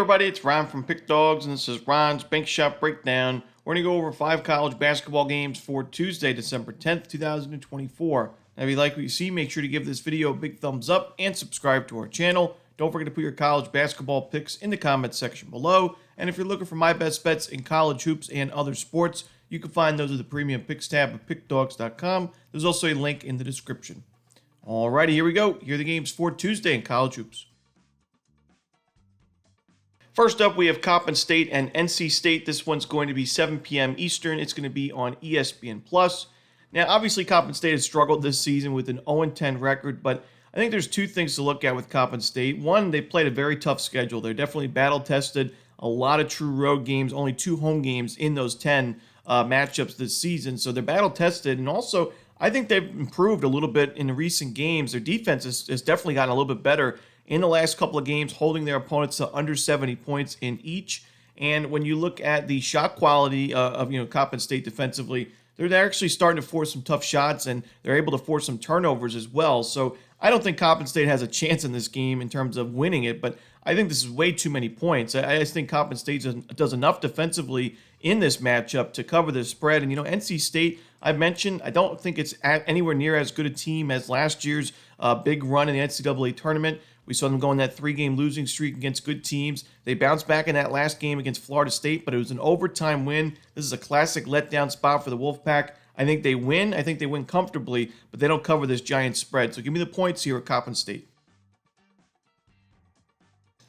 everybody, it's Ron from Pick Dawgz, and this is Ron's Bank Shot Breakdown. We're going to go over 5 college basketball games for Tuesday, December 10th, 2024. Now, if you like what you see, make sure to give this video a big thumbs up and subscribe to our channel. Don't forget to put your college basketball picks in the comments section below. And if you're looking for my best bets in college hoops and other sports, you can find those at the Premium Picks tab at Pickdawgz.com. There's also a link in the description. Alrighty, here we go. Here are the games for Tuesday in college hoops. First up, we have Cappen State and NC State. This one's going to be 7 p.m. Eastern. It's going to be on ESPN+. Now, obviously, Cappen State has struggled this season with an 0-10 record, but I think there's 2 things to look at with Cappen State. One, they played a very tough schedule. They're definitely battle-tested, a lot of true road games, only 2 home games in those 10 matchups this season. So they're battle-tested, and also, I think they've improved a little bit in the recent games. Their defense has definitely gotten a little bit better in the last couple of games, holding their opponents to under 70 points in each. And when you look at the shot quality of Cappen State defensively, they're actually starting to force some tough shots, and they're able to force some turnovers as well. So I don't think Cappen State has a chance in this game in terms of winning it, but I think this is way too many points. I just think Cappen State does enough defensively in this matchup to cover the spread. And, NC State, I've mentioned, I don't think it's anywhere near as good a team as last year's big run in the NCAA tournament. We saw them go on that 3-game losing streak against good teams. They bounced back in that last game against Florida State, but it was an overtime win. This is a classic letdown spot for the Wolfpack. I think they win. I think they win comfortably, but they don't cover this giant spread. So give me the points here at Cappen State.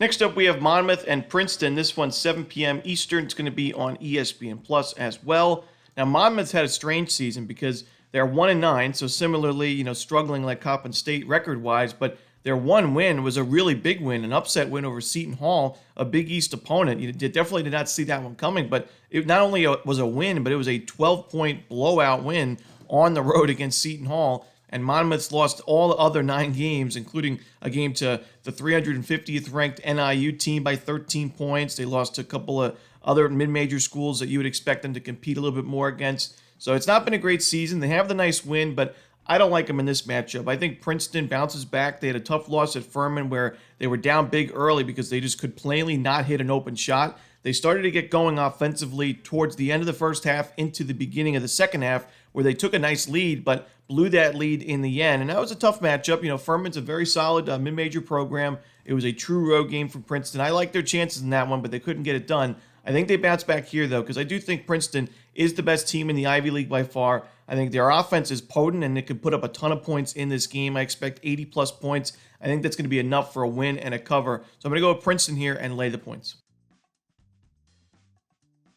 Next up, we have Monmouth and Princeton. This one's 7 p.m. Eastern. It's going to be on ESPN Plus as well. Now, Monmouth's had a strange season because they're 1-9, so similarly, struggling like Cappen State record-wise, but their one win was a really big win, an upset win over Seton Hall, a Big East opponent. You definitely did not see that one coming, but it not only was a win, but it was a 12-point blowout win on the road against Seton Hall. And Monmouth's lost all the other 9 games, including a game to the 350th ranked NIU team by 13 points. They lost to a couple of other mid-major schools that you would expect them to compete a little bit more against. So it's not been a great season. They have the nice win, but I don't like them in this matchup. I think Princeton bounces back. They had a tough loss at Furman where they were down big early because they just could plainly not hit an open shot. They started to get going offensively towards the end of the first half into the beginning of the second half where they took a nice lead but blew that lead in the end. And that was a tough matchup. Furman's a very solid mid-major program. It was a true road game for Princeton. I like their chances in that one, but they couldn't get it done. I think they bounce back here, though, because I do think Princeton is the best team in the Ivy League by far. I think their offense is potent, and they could put up a ton of points in this game. I expect 80-plus points. I think that's going to be enough for a win and a cover. So I'm going to go with Princeton here and lay the points.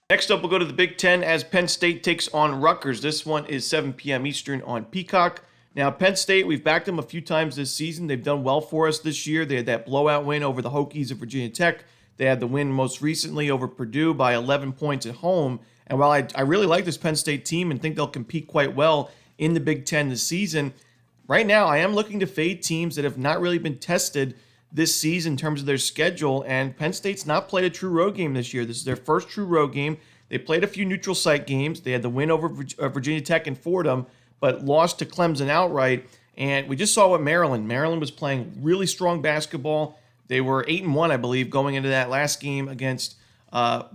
Next up, we'll go to the Big Ten as Penn State takes on Rutgers. This one is 7 p.m. Eastern on Peacock. Now, Penn State, we've backed them a few times this season. They've done well for us this year. They had that blowout win over the Hokies of Virginia Tech. They had the win most recently over Purdue by 11 points at home. And while I really like this Penn State team and think they'll compete quite well in the Big Ten this season, right now I am looking to fade teams that have not really been tested this season in terms of their schedule. And Penn State's not played a true road game this year. This is their first true road game. They played a few neutral site games. They had the win over Virginia Tech and Fordham, but lost to Clemson outright. And we just saw what Maryland was playing really strong basketball. They were 8-1, I believe, going into that last game against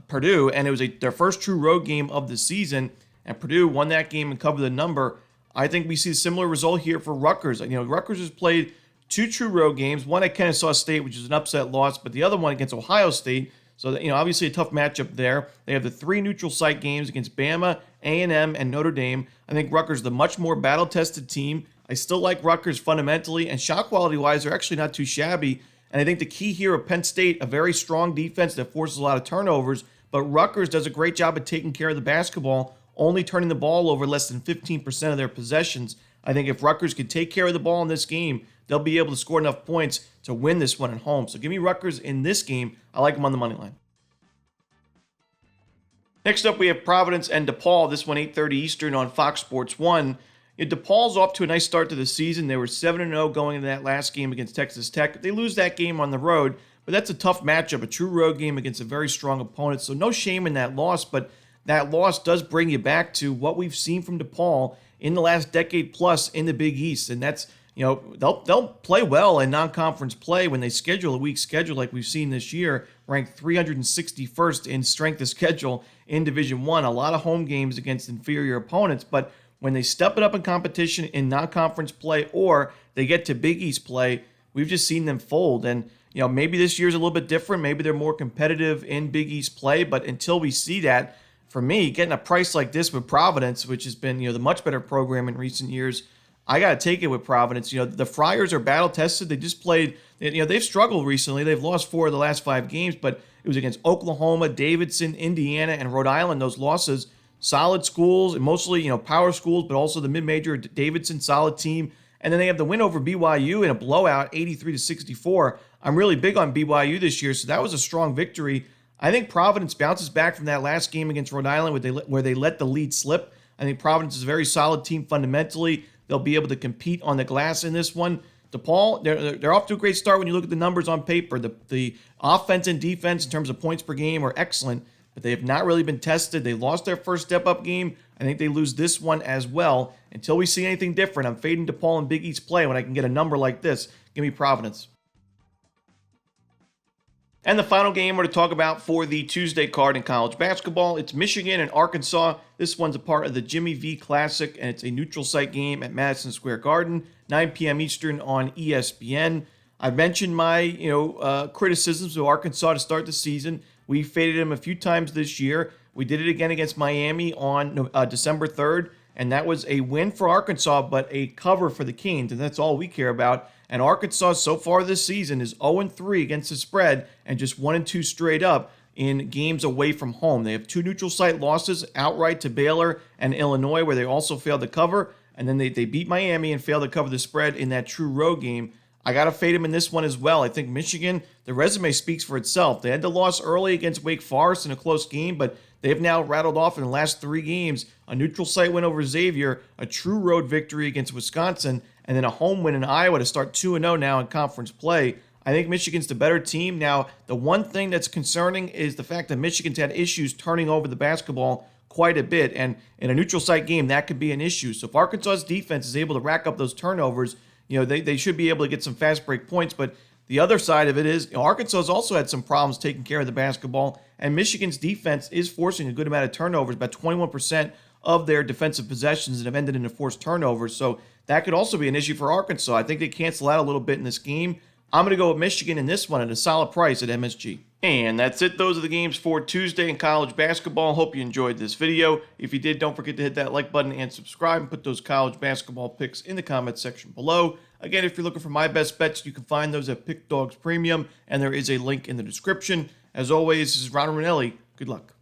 Purdue, and it was their first true road game of the season, and Purdue won that game and covered the number. I think we see a similar result here for Rutgers. Rutgers has played 2 true road games, one at Kennesaw State, which is an upset loss, but the other one against Ohio State. So, obviously a tough matchup there. They have the 3 neutral site games against Bama, A&M, and Notre Dame. I think Rutgers is the much more battle-tested team. I still like Rutgers fundamentally, and shot quality-wise, they're actually not too shabby. And I think the key here of Penn State, a very strong defense that forces a lot of turnovers, but Rutgers does a great job of taking care of the basketball, only turning the ball over less than 15% of their possessions. I think if Rutgers can take care of the ball in this game, they'll be able to score enough points to win this one at home. So give me Rutgers in this game. I like them on the money line. Next up, we have Providence and DePaul. This one, 8:30 Eastern on Fox Sports 1. DePaul's off to a nice start to the season. They were 7-0 going into that last game against Texas Tech. They lose that game on the road, but that's a tough matchup, a true road game against a very strong opponent. So no shame in that loss, but that loss does bring you back to what we've seen from DePaul in the last decade plus in the Big East, and that's they'll play well in non-conference play when they schedule a weak schedule like we've seen this year, ranked 361st in strength of schedule in Division One. A lot of home games against inferior opponents, but when they step it up in competition in non-conference play or they get to Big East play, we've just seen them fold. And maybe this year's a little bit different. Maybe they're more competitive in Big East play, but until we see that, for me, getting a price like this with Providence, which has been the much better program in recent years, I got to take it with Providence. The Friars are battle tested. They just played, they've struggled recently. They've lost 4 of the last 5 games, but it was against Oklahoma, Davidson, Indiana, and Rhode Island. Those losses, solid schools, mostly, power schools, but also the mid-major Davidson, solid team. And then they have the win over BYU in a blowout, 83-64. I'm really big on BYU this year, so that was a strong victory. I think Providence bounces back from that last game against Rhode Island where they let the lead slip. I think Providence is a very solid team fundamentally. They'll be able to compete on the glass in this one. DePaul, they're off to a great start when you look at the numbers on paper. The offense and defense in terms of points per game are excellent, but they have not really been tested. They lost their first step-up game. I think they lose this one as well. Until we see anything different, I'm fading DePaul in Big East play when I can get a number like this. Give me Providence. And the final game we're to talk about for the Tuesday card in college basketball, it's Michigan and Arkansas. This one's a part of the Jimmy V Classic, and it's a neutral site game at Madison Square Garden, 9 p.m. Eastern on ESPN. I've mentioned my criticisms of Arkansas to start the season. We faded them a few times this year. We did it again against Miami on December 3rd, and that was a win for Arkansas, but a cover for the Canes, and that's all we care about. And Arkansas so far this season is 0-3 against the spread and just 1-2 straight up in games away from home. They have 2 neutral site losses outright to Baylor and Illinois, where they also failed to cover, and then they beat Miami and failed to cover the spread in that true road game. I got to fade them in this one as well. I think Michigan, the resume speaks for itself. They had the loss early against Wake Forest in a close game, but they've now rattled off in the last 3 games a neutral site win over Xavier, a true road victory against Wisconsin, and then a home win in Iowa to start 2-0 now in conference play. I think Michigan's the better team. Now, the one thing that's concerning is the fact that Michigan's had issues turning over the basketball quite a bit, and in a neutral site game, that could be an issue. So if Arkansas's defense is able to rack up those turnovers, they should be able to get some fast break points. But the other side of it is Arkansas has also had some problems taking care of the basketball, and Michigan's defense is forcing a good amount of turnovers, about 21% of their defensive possessions that have ended in forced turnovers. So that could also be an issue for Arkansas. I think they cancel out a little bit in this game. I'm going to go with Michigan in this one at a solid price at MSG. And that's it. Those are the games for Tuesday in college basketball. Hope you enjoyed this video. If you did, don't forget to hit that like button and subscribe and put those college basketball picks in the comments section below. Again, if you're looking for my best bets, you can find those at Pick Dawgz Premium, and there is a link in the description. As always, this is Romanelli. Good luck.